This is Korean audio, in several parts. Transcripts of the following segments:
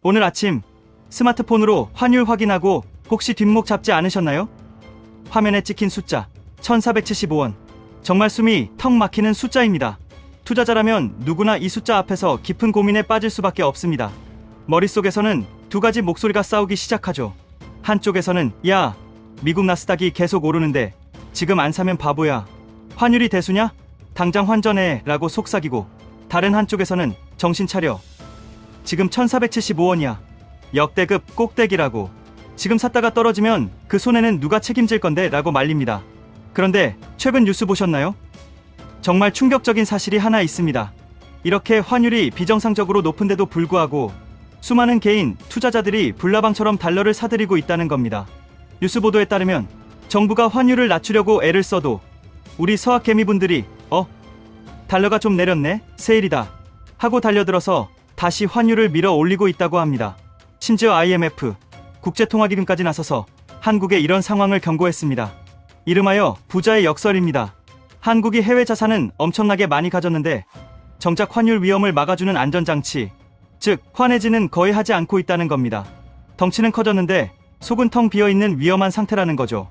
오늘 아침 스마트폰으로 환율 확인하고 혹시 뒷목 잡지 않으셨나요? 화면에 찍힌 숫자 1475원. 정말 숨이 턱 막히는 숫자입니다. 투자자라면 누구나 이 숫자 앞에서 깊은 고민에 빠질 수밖에 없습니다. 머릿속에서는 두 가지 목소리가 싸우기 시작하죠. 한쪽에서는 야, 미국 나스닥이 계속 오르는데 지금 안 사면 바보야. 환율이 대수냐? 당장 환전해 라고 속삭이고, 다른 한쪽에서는 정신 차려. 지금 1475원이야. 역대급 꼭대기라고. 지금 샀다가 떨어지면 그 손해는 누가 책임질 건데 라고 말립니다. 그런데 최근 뉴스 보셨나요? 정말 충격적인 사실이 하나 있습니다. 이렇게 환율이 비정상적으로 높은데도 불구하고 수많은 개인 투자자들이 불나방처럼 달러를 사들이고 있다는 겁니다. 뉴스 보도에 따르면 정부가 환율을 낮추려고 애를 써도 우리 서학개미분들이 달러가 좀 내렸네, 세일이다 하고 달려들어서 다시 환율을 밀어 올리고 있다고 합니다. 심지어 IMF, 국제통화기금까지 나서서 한국의 이런 상황을 경고했습니다. 이름하여 부자의 역설입니다. 한국이 해외 자산은 엄청나게 많이 가졌는데 정작 환율 위험을 막아주는 안전장치, 즉 환해지는 거의 하지 않고 있다는 겁니다. 덩치는 커졌는데 속은 텅 비어있는 위험한 상태라는 거죠.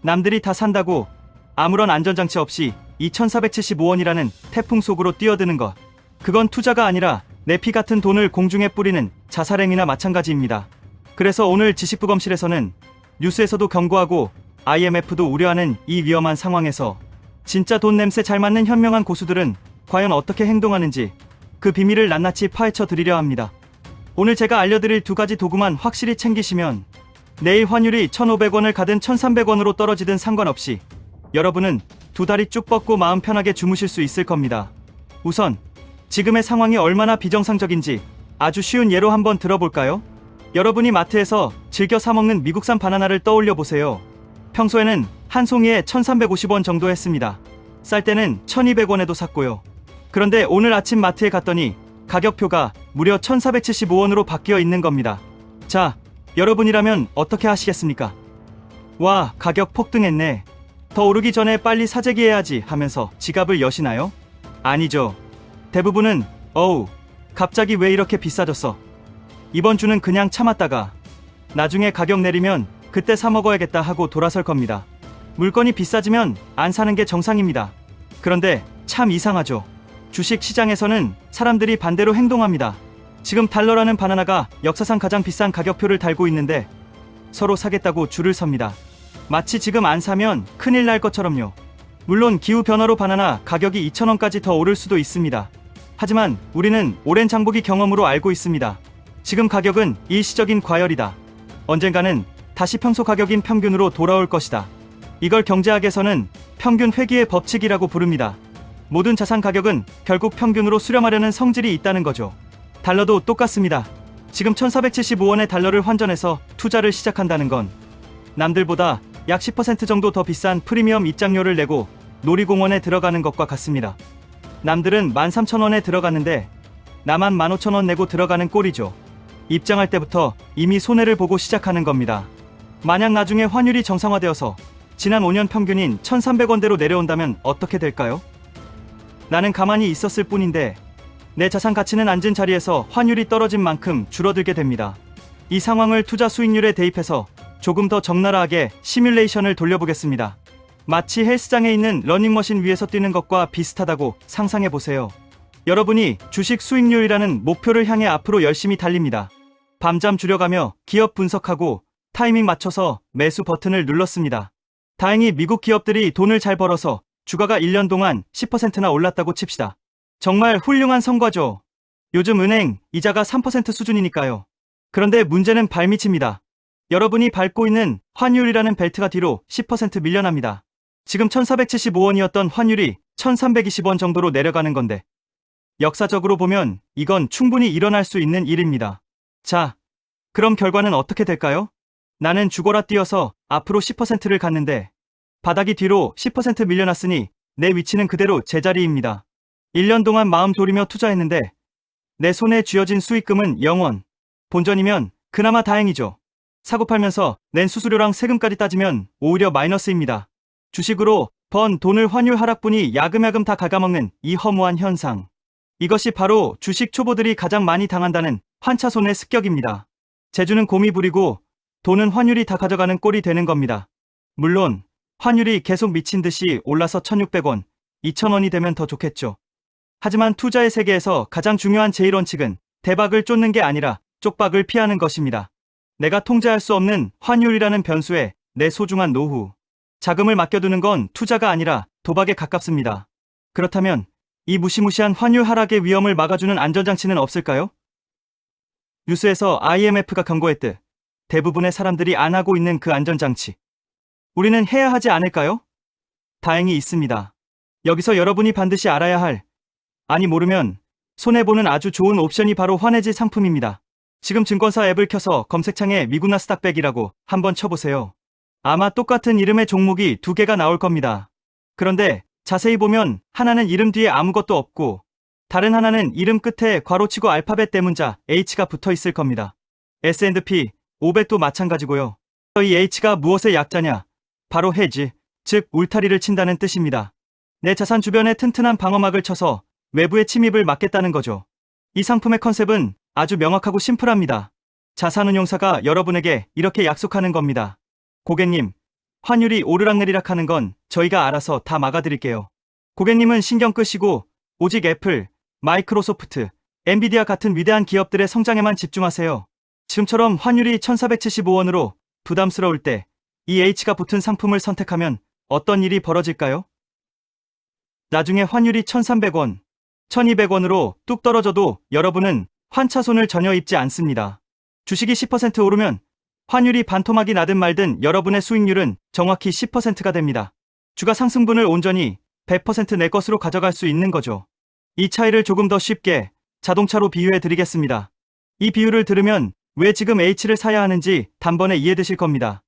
남들이 다 산다고 아무런 안전장치 없이 2475원이라는 태풍 속으로 뛰어드는 것, 그건 투자가 아니라 내 피 같은 돈을 공중에 뿌리는 자살행위나 마찬가지입니다. 그래서 오늘 지식부검실에서는 뉴스에서도 경고하고 IMF도 우려하는 이 위험한 상황에서 진짜 돈 냄새 잘 맡는 현명한 고수들은 과연 어떻게 행동하는지 그 비밀을 낱낱이 파헤쳐 드리려 합니다. 오늘 제가 알려드릴 두 가지 도구만 확실히 챙기시면 내일 환율이 1,500원을 가든 1,300원으로 떨어지든 상관없이 여러분은 두 다리 쭉 뻗고 마음 편하게 주무실 수 있을 겁니다. 우선 지금의 상황이 얼마나 비정상적인지 아주 쉬운 예로 한번 들어볼까요? 여러분이 마트에서 즐겨 사먹는 미국산 바나나를 떠올려 보세요. 평소에는 한 송이에 1,350원 정도 했습니다. 쌀 때는 1,200원에도 샀고요. 그런데 오늘 아침 마트에 갔더니 가격표가 무려 1,475원으로 바뀌어 있는 겁니다. 자, 여러분이라면 어떻게 하시겠습니까? 와, 가격 폭등했네. 더 오르기 전에 빨리 사재기해야지 하면서 지갑을 여시나요? 아니죠. 대부분은 갑자기 왜 이렇게 비싸졌어? 이번 주는 그냥 참았다가 나중에 가격 내리면 그때 사 먹어야겠다 하고 돌아설 겁니다. 물건이 비싸지면 안 사는 게 정상입니다. 그런데 참 이상하죠. 주식 시장에서는 사람들이 반대로 행동합니다. 지금 달러라는 바나나가 역사상 가장 비싼 가격표를 달고 있는데 서로 사겠다고 줄을 섭니다. 마치 지금 안 사면 큰일 날 것처럼요. 물론 기후변화로 바나나 가격이 2,000원까지 더 오를 수도 있습니다. 하지만 우리는 오랜 장보기 경험으로 알고 있습니다. 지금 가격은 일시적인 과열이다. 언젠가는 다시 평소 가격인 평균으로 돌아올 것이다. 이걸 경제학에서는 평균 회귀의 법칙이라고 부릅니다. 모든 자산 가격은 결국 평균으로 수렴하려는 성질이 있다는 거죠. 달러도 똑같습니다. 지금 1,475원의 달러를 환전해서 투자를 시작한다는 건 남들보다 약 10% 정도 더 비싼 프리미엄 입장료를 내고 놀이공원에 들어가는 것과 같습니다. 남들은 13,000원에 들어갔는데 나만 15,000원 내고 들어가는 꼴이죠. 입장할 때부터 이미 손해를 보고 시작하는 겁니다. 만약 나중에 환율이 정상화되어서 지난 5년 평균인 1,300원대로 내려온다면 어떻게 될까요? 나는 가만히 있었을 뿐인데 내 자산 가치는 앉은 자리에서 환율이 떨어진 만큼 줄어들게 됩니다. 이 상황을 투자 수익률에 대입해서 조금 더 적나라하게 시뮬레이션을 돌려보겠습니다. 마치 헬스장에 있는 러닝머신 위에서 뛰는 것과 비슷하다고 상상해보세요. 여러분이 주식 수익률이라는 목표를 향해 앞으로 열심히 달립니다. 밤잠 줄여가며 기업 분석하고 타이밍 맞춰서 매수 버튼을 눌렀습니다. 다행히 미국 기업들이 돈을 잘 벌어서 주가가 1년 동안 10%나 올랐다고 칩시다. 정말 훌륭한 성과죠. 요즘 은행 이자가 3% 수준이니까요. 그런데 문제는 발밑입니다. 여러분이 밟고 있는 환율이라는 벨트가 뒤로 10% 밀려납니다. 지금 1,475원이었던 환율이 1,320원 정도로 내려가는 건데 역사적으로 보면 이건 충분히 일어날 수 있는 일입니다. 자, 그럼 결과는 어떻게 될까요? 나는 죽어라 뛰어서 앞으로 10%를 갔는데 바닥이 뒤로 10% 밀려났으니 내 위치는 그대로 제자리입니다. 1년 동안 마음 졸이며 투자했는데 내 손에 쥐어진 수익금은 0원. 본전이면 그나마 다행이죠. 사고 팔면서 낸 수수료랑 세금까지 따지면 오히려 마이너스입니다. 주식으로 번 돈을 환율 하락분이 야금야금 다 갉아먹는 이 허무한 현상. 이것이 바로 주식 초보들이 가장 많이 당한다는 환차손의 습격입니다. 재주는 곰이 부리고 돈은 환율이 다 가져가는 꼴이 되는 겁니다. 물론 환율이 계속 미친 듯이 올라서 1,600원, 2,000원이 되면 더 좋겠죠. 하지만 투자의 세계에서 가장 중요한 제1원칙은 대박을 쫓는 게 아니라 쪽박을 피하는 것입니다. 내가 통제할 수 없는 환율이라는 변수에 내 소중한 노후, 자금을 맡겨두는 건 투자가 아니라 도박에 가깝습니다. 그렇다면 이 무시무시한 환율 하락의 위험을 막아주는 안전장치는 없을까요? 뉴스에서 IMF가 경고했듯 대부분의 사람들이 안 하고 있는 그 안전장치. 우리는 해야 하지 않을까요? 다행히 있습니다. 여기서 여러분이 반드시 알아야 할, 아니 모르면 손해보는 아주 좋은 옵션이 바로 환해지 상품입니다. 지금 증권사 앱을 켜서 검색창에 미국 나스닥100이라고 한번 쳐보세요. 아마 똑같은 이름의 종목이 두 개가 나올 겁니다. 그런데 자세히 보면 하나는 이름 뒤에 아무것도 없고 다른 하나는 이름 끝에 괄호치고 알파벳 대문자 H가 붙어 있을 겁니다. S&P 500도 마찬가지고요. 이 H가 무엇의 약자냐? 바로 헤지, 즉 울타리를 친다는 뜻입니다. 내 자산 주변에 튼튼한 방어막을 쳐서 외부의 침입을 막겠다는 거죠. 이 상품의 컨셉은 아주 명확하고 심플합니다. 자산운용사가 여러분에게 이렇게 약속하는 겁니다. 고객님, 환율이 오르락내리락 하는 건 저희가 알아서 다 막아드릴게요. 고객님은 신경 끄시고 오직 애플, 마이크로소프트, 엔비디아 같은 위대한 기업들의 성장에만 집중하세요. 지금처럼 환율이 1,475원으로 부담스러울 때 이 H가 붙은 상품을 선택하면 어떤 일이 벌어질까요? 나중에 환율이 1,300원, 1,200원으로 뚝 떨어져도 여러분은 환차손을 전혀 입지 않습니다. 주식이 10% 오르면 환율이 반토막이 나든 말든 여러분의 수익률은 정확히 10%가 됩니다. 주가 상승분을 온전히 100% 내 것으로 가져갈 수 있는 거죠. 이 차이를 조금 더 쉽게 자동차로 비유해 드리겠습니다. 이 비유를 들으면 왜 지금 H를 사야 하는지 단번에 이해되실 겁니다.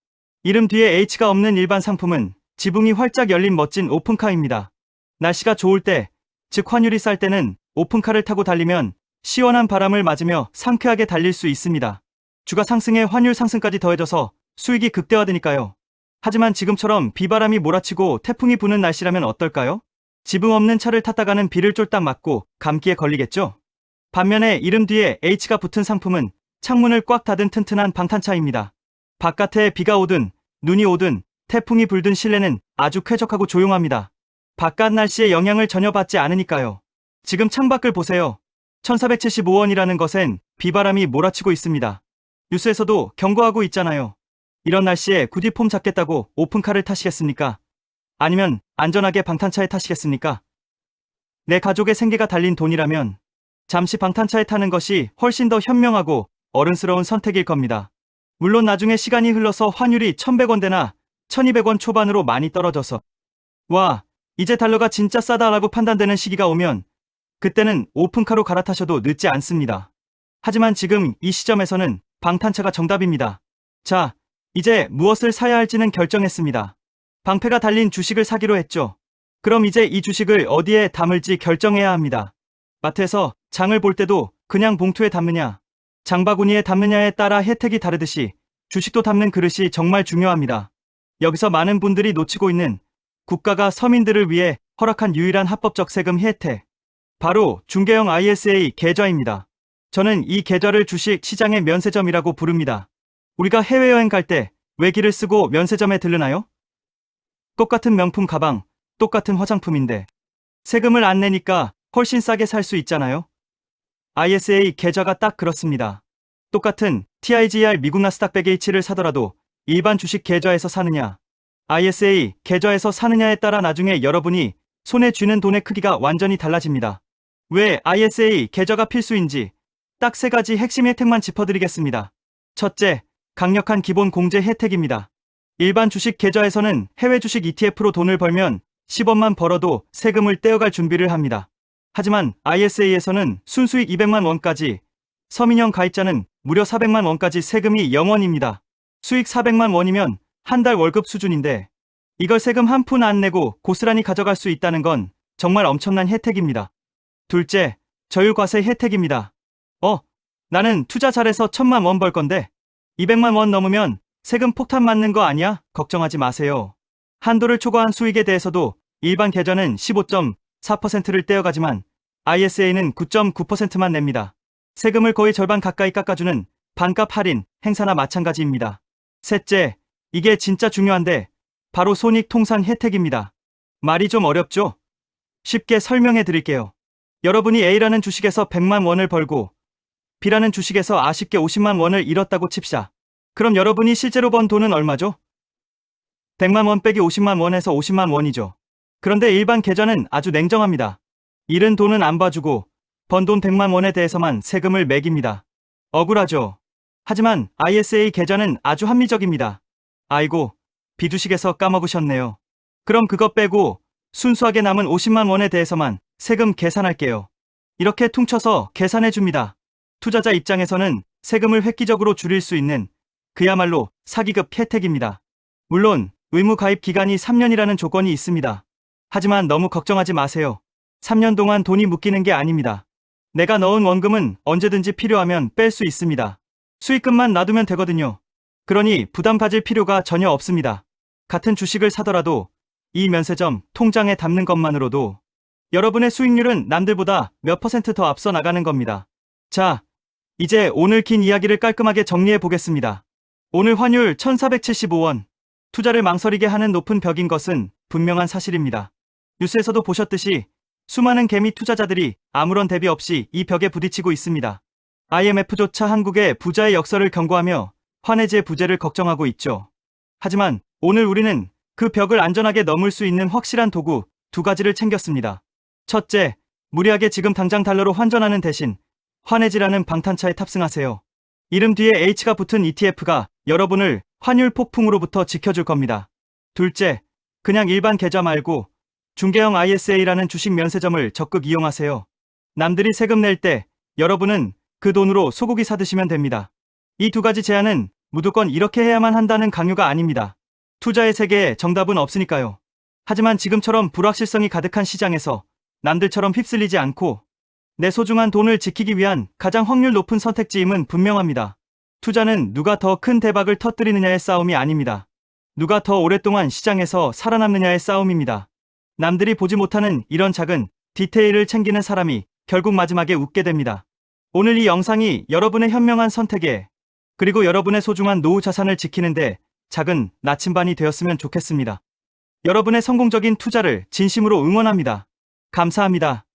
이름 뒤에 H가 없는 일반 상품은 지붕이 활짝 열린 멋진 오픈카입니다. 날씨가 좋을 때, 즉 환율이 쌀 때는 오픈카를 타고 달리면 시원한 바람을 맞으며 상쾌하게 달릴 수 있습니다. 주가 상승에 환율 상승까지 더해져서 수익이 극대화되니까요. 하지만 지금처럼 비바람이 몰아치고 태풍이 부는 날씨라면 어떨까요? 지붕 없는 차를 탔다가는 비를 쫄딱 맞고 감기에 걸리겠죠? 반면에 이름 뒤에 H가 붙은 상품은 창문을 꽉 닫은 튼튼한 방탄차입니다. 바깥에 비가 오든 눈이 오든 태풍이 불든 실내는 아주 쾌적하고 조용합니다. 바깥 날씨의 영향을 전혀 받지 않으니까요. 지금 창밖을 보세요. 1,475원이라는 것엔 비바람이 몰아치고 있습니다. 뉴스에서도 경고하고 있잖아요. 이런 날씨에 굳이 폼 잡겠다고 오픈카를 타시겠습니까? 아니면 안전하게 방탄차에 타시겠습니까? 내 가족의 생계가 달린 돈이라면 잠시 방탄차에 타는 것이 훨씬 더 현명하고 어른스러운 선택일 겁니다. 물론 나중에 시간이 흘러서 환율이 1,100원대나 1,200원 초반으로 많이 떨어져서 와, 이제 달러가 진짜 싸다라고 판단되는 시기가 오면 그때는 오픈카로 갈아타셔도 늦지 않습니다. 하지만 지금 이 시점에서는 방탄차가 정답입니다. 자, 이제 무엇을 사야 할지는 결정했습니다. 방패가 달린 주식을 사기로 했죠. 그럼 이제 이 주식을 어디에 담을지 결정해야 합니다. 마트에서 장을 볼 때도 그냥 봉투에 담느냐, 장바구니에 담느냐에 따라 혜택이 다르듯이 주식도 담는 그릇이 정말 중요합니다. 여기서 많은 분들이 놓치고 있는 국가가 서민들을 위해 허락한 유일한 합법적 세금 혜택. 바로 중개형 ISA 계좌입니다. 저는 이 계좌를 주식 시장의 면세점이라고 부릅니다. 우리가 해외여행 갈 때 외기를 쓰고 면세점에 들르나요? 똑같은 명품 가방, 똑같은 화장품인데 세금을 안 내니까 훨씬 싸게 살 수 있잖아요. ISA 계좌가 딱 그렇습니다. 똑같은 TIGR 미국 나스닥 100H를 사더라도 일반 주식 계좌에서 사느냐, ISA 계좌에서 사느냐에 따라 나중에 여러분이 손에 쥐는 돈의 크기가 완전히 달라집니다. 왜 ISA 계좌가 필수인지 딱 3가지 핵심 혜택만 짚어드리겠습니다. 첫째, 강력한 기본 공제 혜택입니다. 일반 주식 계좌에서는 해외 주식 ETF로 돈을 벌면 10원만 벌어도 세금을 떼어갈 준비를 합니다. 하지만 ISA에서는 순수익 200만 원까지, 서민형 가입자는 무려 400만 원까지 세금이 0원입니다. 수익 400만 원이면 한 달 월급 수준인데 이걸 세금 한 푼 안 내고 고스란히 가져갈 수 있다는 건 정말 엄청난 혜택입니다. 둘째, 저율과세 혜택입니다. 나는 투자 잘해서 1,000만 원 벌 건데 200만 원 넘으면 세금 폭탄 맞는 거 아니야? 걱정하지 마세요. 한도를 초과한 수익에 대해서도 일반 계좌는 15.4%를 떼어가지만 ISA는 9.9%만 냅니다. 세금을 거의 절반 가까이 깎아주는 반값 할인 행사나 마찬가지입니다. 셋째, 이게 진짜 중요한데 바로 손익통산 혜택입니다. 말이 좀 어렵죠? 쉽게 설명해 드릴게요. 여러분이 A라는 주식에서 100만 원을 벌고 B라는 주식에서 아쉽게 50만 원을 잃었다고 칩시다. 그럼 여러분이 실제로 번 돈은 얼마죠? 100만 원 빼기 50만 원에서 50만 원이죠. 그런데 일반 계좌는 아주 냉정합니다. 잃은 돈은 안 봐주고 번 돈 100만 원에 대해서만 세금을 매깁니다. 억울하죠? 하지만 ISA 계좌는 아주 합리적입니다. 아이고, 비주식에서 까먹으셨네요. 그럼 그거 빼고 순수하게 남은 50만 원에 대해서만 세금 계산할게요. 이렇게 퉁쳐서 계산해 줍니다. 투자자 입장에서는 세금을 획기적으로 줄일 수 있는 그야말로 사기급 혜택입니다. 물론 의무 가입 기간이 3년이라는 조건이 있습니다. 하지만 너무 걱정하지 마세요. 3년 동안 돈이 묶이는 게 아닙니다. 내가 넣은 원금은 언제든지 필요하면 뺄 수 있습니다. 수익금만 놔두면 되거든요. 그러니 부담 가질 필요가 전혀 없습니다. 같은 주식을 사더라도 이 면세점 통장에 담는 것만으로도 여러분의 수익률은 남들보다 몇 퍼센트 더 앞서 나가는 겁니다. 자, 이제 오늘 긴 이야기를 깔끔하게 정리해 보겠습니다. 오늘 환율 1475원. 투자를 망설이게 하는 높은 벽인 것은 분명한 사실입니다. 뉴스에서도 보셨듯이 수많은 개미 투자자들이 아무런 대비 없이 이 벽에 부딪히고 있습니다. IMF조차 한국의 부자의 역설을 경고하며 환해지의 부재를 걱정하고 있죠. 하지만 오늘 우리는 그 벽을 안전하게 넘을 수 있는 확실한 도구 두 가지를 챙겼습니다. 첫째, 무리하게 지금 당장 달러로 환전하는 대신 환해지라는 방탄차에 탑승하세요. 이름 뒤에 H가 붙은 ETF가 여러분을 환율 폭풍으로부터 지켜줄 겁니다. 둘째, 그냥 일반 계좌 말고 중개형 ISA라는 주식 면세점을 적극 이용하세요. 남들이 세금 낼 때 여러분은 그 돈으로 소고기 사드시면 됩니다. 이 두 가지 제안은 무조건 이렇게 해야만 한다는 강요가 아닙니다. 투자의 세계에 정답은 없으니까요. 하지만 지금처럼 불확실성이 가득한 시장에서 남들처럼 휩쓸리지 않고 내 소중한 돈을 지키기 위한 가장 확률 높은 선택지임은 분명합니다. 투자는 누가 더 큰 대박을 터뜨리느냐의 싸움이 아닙니다. 누가 더 오랫동안 시장에서 살아남느냐의 싸움입니다. 남들이 보지 못하는 이런 작은 디테일을 챙기는 사람이 결국 마지막에 웃게 됩니다. 오늘 이 영상이 여러분의 현명한 선택에 그리고 여러분의 소중한 노후 자산을 지키는데 작은 나침반이 되었으면 좋겠습니다. 여러분의 성공적인 투자를 진심으로 응원합니다. 감사합니다.